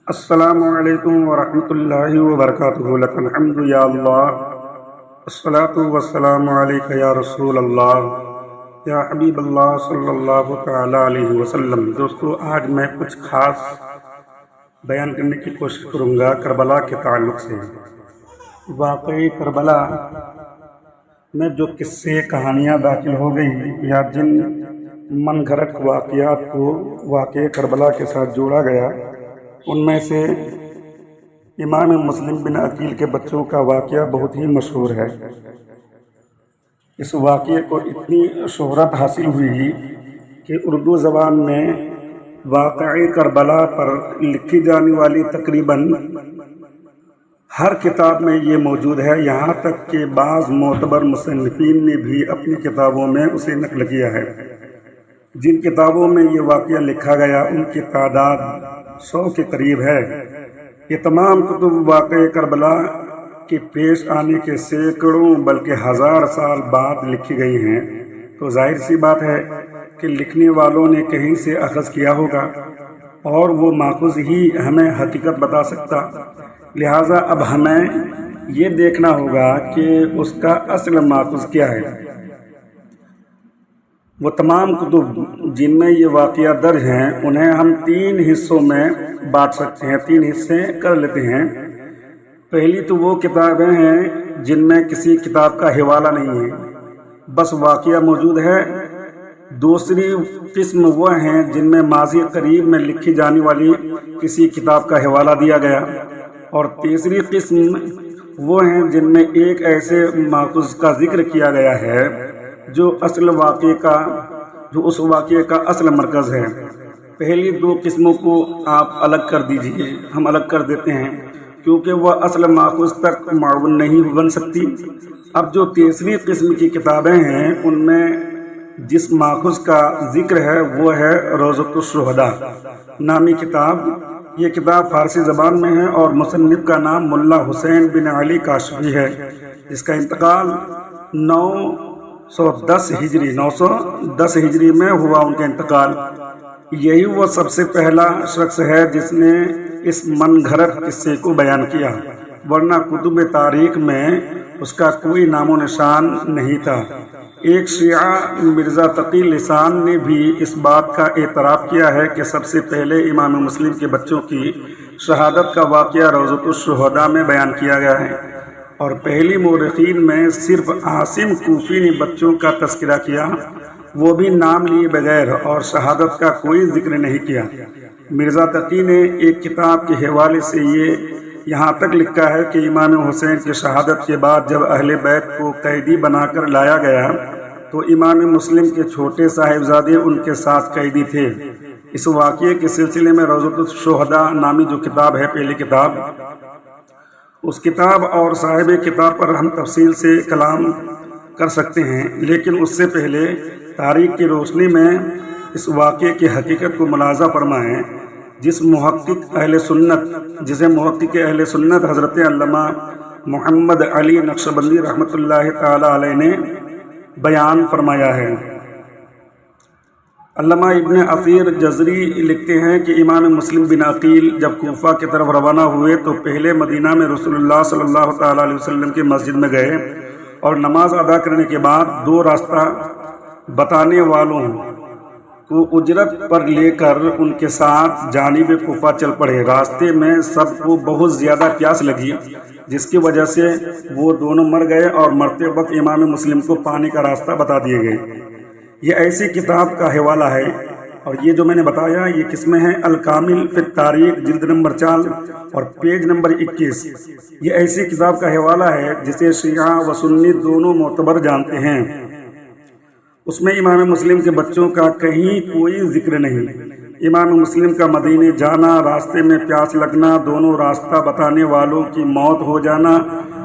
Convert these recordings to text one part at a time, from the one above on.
السلام علیکم ورحمۃ اللہ وبرکاتہ لک الحمد یا اللہ الصلاۃ والسلام علیک یا رسول اللہ یا حبیب اللہ صلی اللہ تعالی علیہ وسلم۔ دوستو، آج میں کچھ خاص بیان کرنے کی کوشش کروں گا کربلا کے تعلق سے۔ واقعی کربلا میں جو قصے کہانیاں داخل ہو گئی یا جن من گھڑت واقعات کو واقع کربلا کے ساتھ جوڑا گیا، ان میں سے امام مسلم بن عقیل کے بچوں کا واقعہ بہت ہی مشہور ہے۔ اس واقعے کو اتنی شہرت حاصل ہوئی کہ اردو زبان میں واقعہ کربلا پر لکھی جانے والی تقریباً ہر کتاب میں یہ موجود ہے، یہاں تک کہ بعض معتبر مصنفین نے بھی اپنی کتابوں میں اسے نقل کیا ہے۔ جن کتابوں میں یہ واقعہ لکھا گیا ان کی تعداد 100 کے قریب ہے۔ یہ تمام کتب واقعہ کربلا کے پیش آنے کے سینکڑوں بلکہ ہزار سال بعد لکھی گئی ہیں، تو ظاہر سی بات ہے کہ لکھنے والوں نے کہیں سے اخذ کیا ہوگا اور وہ ماخوذ ہی ہمیں حقیقت بتا سکتا۔ لہٰذا اب ہمیں یہ دیکھنا ہوگا کہ اس کا اصل ماخوذ کیا ہے۔ وہ تمام کتب جن میں یہ واقعہ درج ہیں انہیں ہم 3 حصوں میں بانٹ سکتے ہیں، 3 حصے کر لیتے ہیں۔ پہلی تو وہ کتابیں ہیں جن میں کسی کتاب کا حوالہ نہیں ہے، بس واقعہ موجود ہے۔ دوسری قسم وہ ہیں جن میں ماضی قریب میں لکھی جانے والی کسی کتاب کا حوالہ دیا گیا، اور تیسری قسم وہ ہیں جن میں ایک ایسے ماخوذ کا ذکر کیا گیا ہے جو اس واقعے کا اصل مرکز ہے۔ پہلی 2 قسموں کو آپ الگ کر دیجئے، ہم الگ کر دیتے ہیں کیونکہ وہ اصل ماخوذ تک معاون نہیں بن سکتی۔ اب جو تیسری قسم کی کتابیں ہیں ان میں جس ماخوذ کا ذکر ہے وہ ہے روضۃ الشہداء نامی کتاب۔ یہ کتاب فارسی زبان میں ہے اور مصنف کا نام ملا حسین بن علی کاشفی ہے، جس کا انتقال 910 ہجری میں ہوا ان کا انتقال۔ یہی وہ سب سے پہلا شخص ہے جس نے اس من گھڑت قصے کو بیان کیا، ورنہ کتب تاریخ میں اس کا کوئی نام و نشان نہیں تھا۔ ایک شیعہ مرزا تقی لسان نے بھی اس بات کا اعتراف کیا ہے کہ سب سے پہلے امام مسلم کے بچوں کی شہادت کا واقعہ روضۃ الشہداء میں بیان کیا گیا ہے، اور پہلی مورخین میں صرف عاصم کوفی نے بچوں کا تذکرہ کیا، وہ بھی نام لیے بغیر، اور شہادت کا کوئی ذکر نہیں کیا۔ مرزا تقی نے ایک کتاب کے حوالے سے یہاں تک لکھا ہے کہ امام حسین کی شہادت کے بعد جب اہل بیت کو قیدی بنا کر لایا گیا تو امام مسلم کے چھوٹے صاحبزادے ان کے ساتھ قیدی تھے۔ اس واقعے کے سلسلے میں روضۃ الشہداء نامی جو کتاب ہے، پہلی کتاب، اس کتاب اور صاحب کتاب پر ہم تفصیل سے کلام کر سکتے ہیں، لیکن اس سے پہلے تاریخ کی روشنی میں اس واقعے کی حقیقت کو ملاحظہ فرمائیں۔ جسے محقق اہل سنت حضرت علامہ محمد علی نقشبندی رحمۃ اللہ تعالی علیہ نے بیان فرمایا ہے۔ علامہ ابن اثیر جزری لکھتے ہیں کہ امام مسلم بن عقیل جب کوفہ کی طرف روانہ ہوئے تو پہلے مدینہ میں رسول اللہ صلی اللہ تعالی علیہ وسلم کی مسجد میں گئے، اور نماز ادا کرنے کے بعد 2 راستہ بتانے والوں کو اجرت پر لے کر ان کے ساتھ جانب کوفہ چل پڑے۔ راستے میں سب کو بہت زیادہ پیاس لگی، جس کی وجہ سے وہ دونوں مر گئے، اور مرتے وقت امام مسلم کو پانی کا راستہ بتا دیے گئے۔ یہ ایسی کتاب کا حوالہ ہے، اور یہ جو میں نے بتایا یہ قسمیں ہیں الکامل فی التاریخ جلد نمبر 4 اور پیج نمبر 21۔ یہ ایسی کتاب کا حوالہ ہے جسے شیعہ و سنی دونوں معتبر جانتے ہیں۔ اس میں امام مسلم کے بچوں کا کہیں کوئی ذکر نہیں۔ امام مسلم کا مدینے جانا، راستے میں پیاس لگنا، دونوں راستہ بتانے والوں کی موت ہو جانا،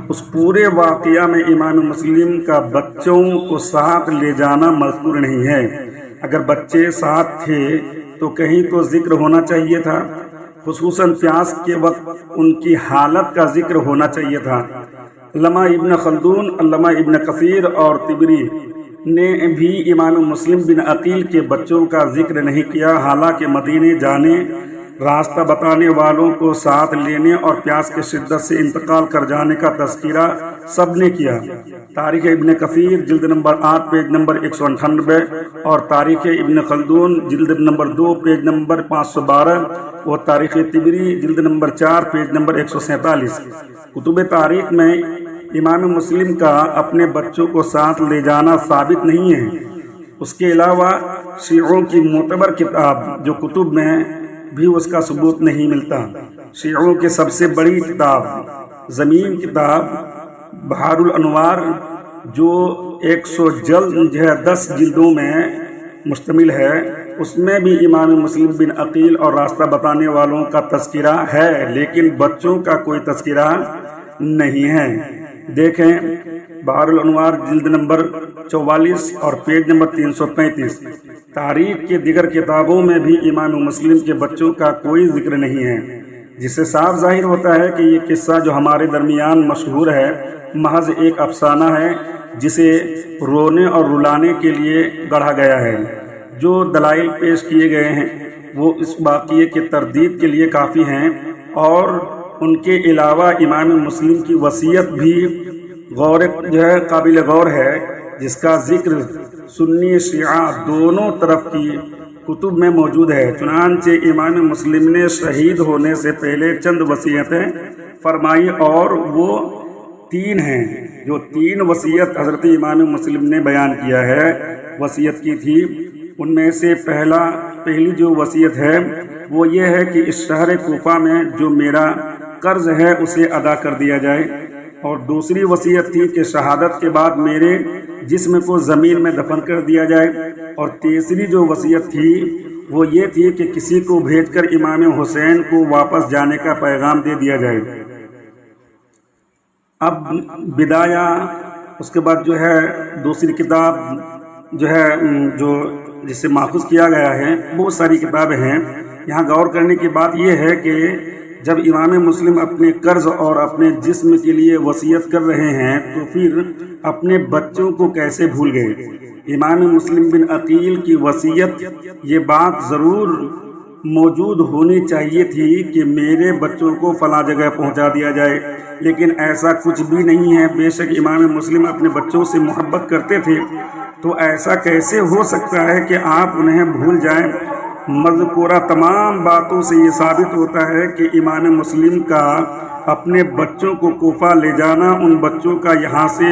اس پورے واقعہ میں امام مسلم کا بچوں کو ساتھ لے جانا مذکور نہیں ہے۔ اگر بچے ساتھ تھے تو کہیں تو ذکر ہونا چاہیے تھا، خصوصاً پیاس کے وقت ان کی حالت کا ذکر ہونا چاہیے تھا۔ علامہ ابن خلدون، علامہ ابن کثیر اور طبری نے بھی امام مسلم بن عقیل کے بچوں کا ذکر نہیں کیا، حالانکہ مدینے جانے راستہ بتانے والوں کو ساتھ لینے اور پیاس کی شدت سے انتقال کر جانے کا تذکرہ سب نے کیا۔ تاریخ ابن کثیر جلد نمبر 8 پیج نمبر 198 اور تاریخ ابن خلدون جلد نمبر 2 پیج نمبر 512 اور تاریخ طبری جلد نمبر 4 پیج نمبر 147۔ کتب تاریخ میں امام مسلم کا اپنے بچوں کو ساتھ لے جانا ثابت نہیں ہے۔ اس کے علاوہ شیعوں کی معتبر کتاب جو کتب میں بھی اس کا ثبوت نہیں ملتا۔ شیعوں کی سب سے بڑی کتاب زمین کتاب بحار الانوار جو 100 جلد 10 جلدوں میں مشتمل ہے، اس میں بھی امام مسلم بن عقیل اور راستہ بتانے والوں کا تذکرہ ہے، لیکن بچوں کا کوئی تذکرہ نہیں ہے۔ دیکھیں بحار الانوار جلد نمبر 44 اور پیج نمبر 335۔ تاریخ کے دیگر کتابوں میں بھی امام مسلم کے بچوں کا کوئی ذکر نہیں ہے، جس سے صاف ظاہر ہوتا ہے کہ یہ قصہ جو ہمارے درمیان مشہور ہے محض ایک افسانہ ہے جسے رونے اور رلانے کے لیے گڑھا گیا ہے۔ جو دلائل پیش کیے گئے ہیں وہ اس واقعے کے تردید کے لیے کافی ہیں، اور ان کے علاوہ امام مسلم کی وصیت بھی قابل غور ہے، جس کا ذکر سنی شیعہ دونوں طرف کی کتب میں موجود ہے۔ چنانچہ امام مسلم نے شہید ہونے سے پہلے چند وصیتیں فرمائی، اور وہ 3 ہیں۔ جو 3 وصیت حضرت امام مسلم نے بیان کیا ہے، وصیت کی تھی، ان میں سے پہلی جو وصیت ہے وہ یہ ہے کہ اس شہر کوفہ میں جو میرا قرض ہے اسے ادا کر دیا جائے، اور دوسری وصیت تھی کہ شہادت کے بعد میرے جسم کو زمین میں دفن کر دیا جائے، اور تیسری جو وصیت تھی وہ یہ تھی کہ کسی کو بھیج کر امام حسین کو واپس جانے کا پیغام دے دیا جائے۔ اب بدایہ، اس کے بعد جو ہے دوسری کتاب جو ہے جس سے ماخوذ کیا گیا ہے، بہت ساری کتابیں ہیں۔ یہاں غور کرنے کی بات یہ ہے کہ جب امام مسلم اپنے قرض اور اپنے جسم کے لیے وصیت کر رہے ہیں تو پھر اپنے بچوں کو کیسے بھول گئے؟ امام مسلم بن عقیل کی وصیت یہ بات ضرور موجود ہونی چاہیے تھی کہ میرے بچوں کو فلاں جگہ پہنچا دیا جائے، لیکن ایسا کچھ بھی نہیں ہے۔ بے شک امام مسلم اپنے بچوں سے محبت کرتے تھے، تو ایسا کیسے ہو سکتا ہے کہ آپ انہیں بھول جائیں؟ مذکورہ تمام باتوں سے یہ ثابت ہوتا ہے کہ امام مسلم کا اپنے بچوں کو کوفہ لے جانا، ان بچوں کا یہاں سے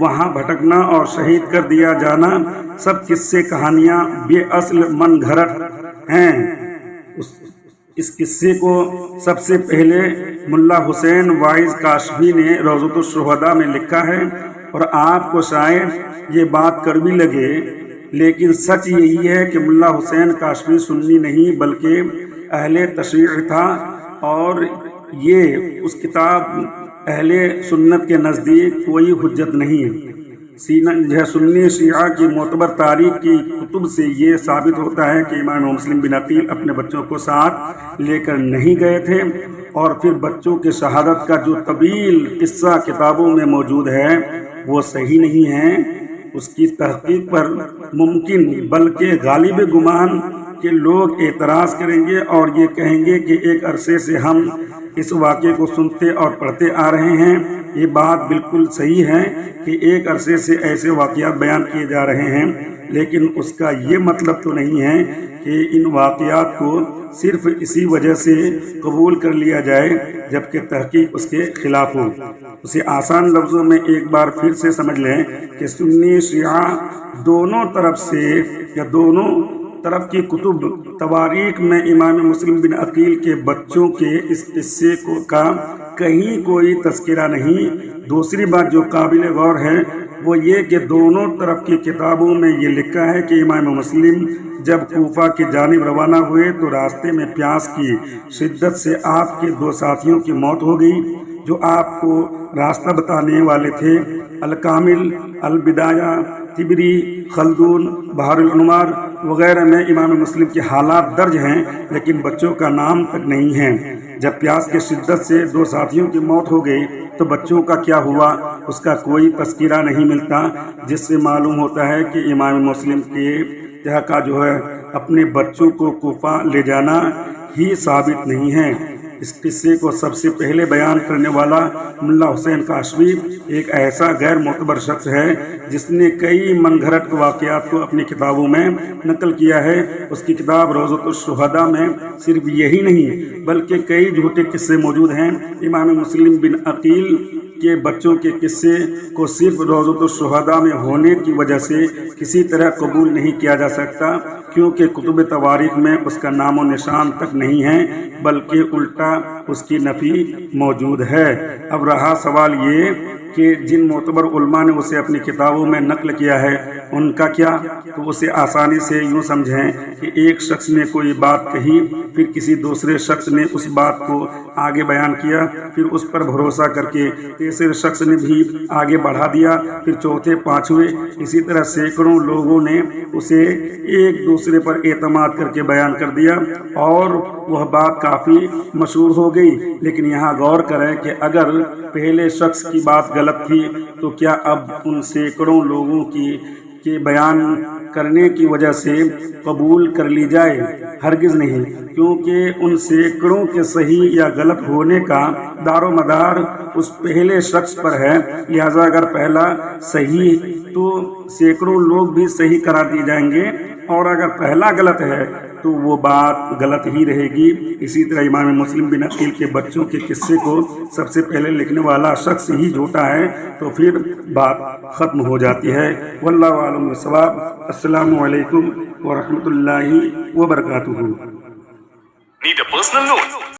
وہاں بھٹکنا اور شہید کر دیا جانا سب قصے کہانیاں بے اصل من گھڑت ہیں۔ اس قصے کو سب سے پہلے ملا حسین واعظ کاشفی نے روضۃ الشہداء میں لکھا ہے، اور آپ کو شاید یہ بات کڑوی لگے، لیکن سچ یہی ہے کہ ملا حسین کاشفی سنی نہیں بلکہ اہل تشیع تھا، اور یہ اس کتاب اہل سنت کے نزدیک کوئی حجت نہیں ہے۔ سنی شیعہ کی معتبر تاریخ کی کتب سے یہ ثابت ہوتا ہے کہ امام مسلم بن عقیل اپنے بچوں کو ساتھ لے کر نہیں گئے تھے، اور پھر بچوں کے شہادت کا جو طویل قصہ کتابوں میں موجود ہے وہ صحیح نہیں ہے۔ اس کی تحقیق پر ممکن بلکہ غالب گمان کہ لوگ اعتراض کریں گے اور یہ کہیں گے کہ ایک عرصے سے ہم اس واقعے کو سنتے اور پڑھتے آ رہے ہیں۔ یہ بات بالکل صحیح ہے کہ ایک عرصے سے ایسے واقعات بیان کیے جا رہے ہیں، لیکن اس کا یہ مطلب تو نہیں ہے کہ ان واقعات کو صرف اسی وجہ سے قبول کر لیا جائے جبکہ تحقیق اس کے خلاف ہو۔ اسے آسان لفظوں میں ایک بار پھر سے سمجھ لیں کہ سنی شیعہ دونوں طرف سے یا دونوں طرف کی کتب تواریخ میں امام مسلم بن عقیل کے بچوں کے اس قصے کا کہیں کوئی تذکرہ نہیں۔ دوسری بات جو قابل غور ہے وہ یہ کہ دونوں طرف کی کتابوں میں یہ لکھا ہے کہ امام مسلم جب کوفہ کی جانب روانہ ہوئے تو راستے میں پیاس کی شدت سے آپ کے 2 ساتھیوں کی موت ہو گئی جو آپ کو راستہ بتانے والے تھے۔ الکامل، البدایہ، طبری، خلدون، بحار الانوار وغیرہ میں امام مسلم کے حالات درج ہیں، لیکن بچوں کا نام تک نہیں ہے۔ جب پیاس کی شدت سے 2 ساتھیوں کی موت ہو گئی تو بچوں کا کیا ہوا اس کا کوئی تذکرہ نہیں ملتا، جس سے معلوم ہوتا ہے کہ امام مسلم کے طرح کا جو ہے اپنے بچوں کو کوفہ لے جانا ہی ثابت نہیں ہے۔ اس قصے کو سب سے پہلے بیان کرنے والا ملا حسین کاشمی ایک ایسا غیر معتبر شخص ہے جس نے کئی من گھڑت واقعات کو اپنی کتابوں میں نقل کیا ہے۔ اس کی کتاب روضۃ الشہداء میں صرف یہی نہیں بلکہ کئی جھوٹے قصے موجود ہیں۔ امام مسلم بن عقیل کے بچوں کے قصے کو صرف روضۃ الشہداء میں ہونے کی وجہ سے کسی طرح قبول نہیں کیا جا سکتا، کیونکہ کتب تواریخ میں اس کا نام و نشان تک نہیں ہے بلکہ الٹا اس کی نفی موجود ہے۔ اب رہا سوال یہ کہ جن معتبر علماء نے اسے اپنی کتابوں میں نقل کیا ہے ان کا کیا؟ تو اسے آسانی سے یوں سمجھیں کہ ایک شخص نے کوئی بات کہی، پھر کسی دوسرے شخص نے اس بات کو آگے بیان کیا، پھر اس پر بھروسہ کر کے تیسرے شخص نے بھی آگے بڑھا دیا، پھر چوتھے پانچویں، اسی طرح سینکڑوں لوگوں نے اسے ایک دوسرے پر اعتماد کر کے بیان کر دیا اور وہ بات کافی مشہور ہو گئی۔ لیکن یہاں غور کریں کہ اگر پہلے شخص کی بات غلط تھی تو کیا اب ان سینکڑوں لوگوں کے بیان کرنے کی وجہ سے قبول کر لی جائے؟ ہرگز نہیں، کیونکہ ان سینکڑوں کے صحیح یا غلط ہونے کا دار و مدار اس پہلے شخص پر ہے۔ لہذا اگر پہلا صحیح تو سینکڑوں لوگ بھی صحیح قرار دیے جائیں گے، اور اگر پہلا غلط ہے تو وہ بات غلط ہی رہے گی۔ اسی طرح امام مسلم بن عقیل کے بچوں کے قصے کو سب سے پہلے لکھنے والا شخص ہی جھوٹا ہے تو پھر بات ختم ہو جاتی ہے۔ واللہ اعلم بالصواب۔ السلام علیکم ورحمۃ اللہ وبرکاتہ۔ Need a personal loan?